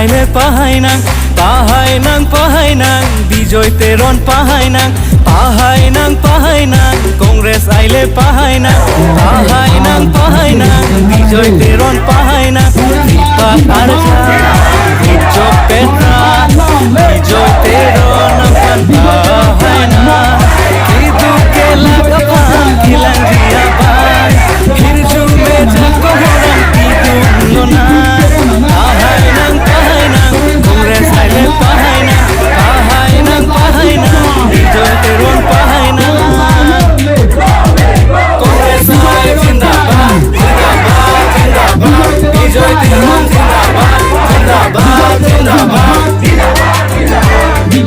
আইলে পাহাই নাং বিজয় তেরন পাহাই নাং কংগ্রেস আইলে পাহাই নাং বিজয় তেরন পাহাই নাং দীপক আর উজ্জ্বল পেট্রা বিজয় তেরন পাহাই নাং কিদু কে লাগা পান কিলাং দিয়া বাই হিরজু মে জাকো হরাং কিদু লোনা পাহাই নাং কংগ্রেস আইলে পাহাই নাং বিজয় তেরন পাহাই নাং কংগ্রেস আই জিন্দাবাদ জিন্দাবাদ জিন্দাবাদ বিজয় তেরন জিন্দাবাদ জিন্দাবাদ জিন্দাবাদ বিজয় তেরন থেকে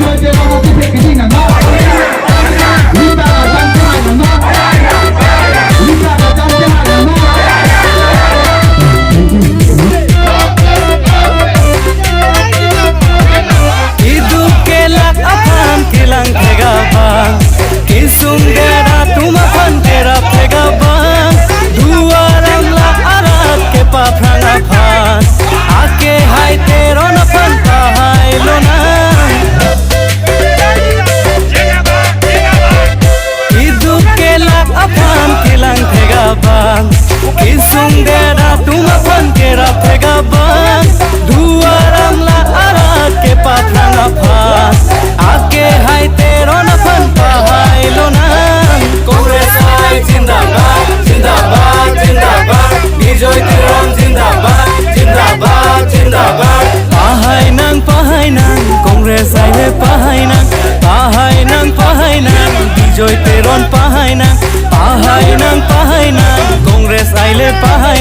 জিন্দাবাদ কংগ্রেস আইলে পাহাই নাং বিজয় তেরন পাহাই নাং কংগ্রেস আইলে পাহাই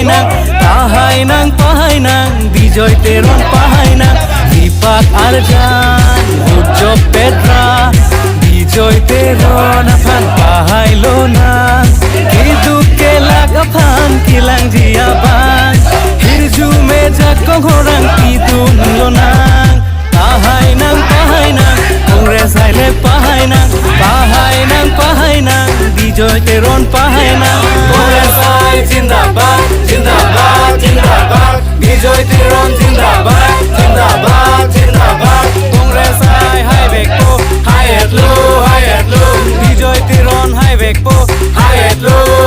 নাং বিজয় তেরন পাহাই নাং দীপক আর উজ্জ্বল পেট্রা বিজয় তেরন আফান পাহাইলো না কিদু কে লাগা ফান কিলাং জিয়া বান হিরজু মে জাকো ঘোরাং কিদু লোনা পাহাই নাং কংগ্রেস আইলে পাহাই নাং বিজয় তেরন পাহাই নাং কংগ্রেস আই জিন্দাবাদ জিন্দাবাদ জিন্দাবাদ বিজয় তেরন জিন্দাবাদ জিন্দাবাদ জিন্দাবাদ কংগ্রেস আই হাই বেকো হাই এটলো বিজয় তেরন হাই বেকো হাই এটলো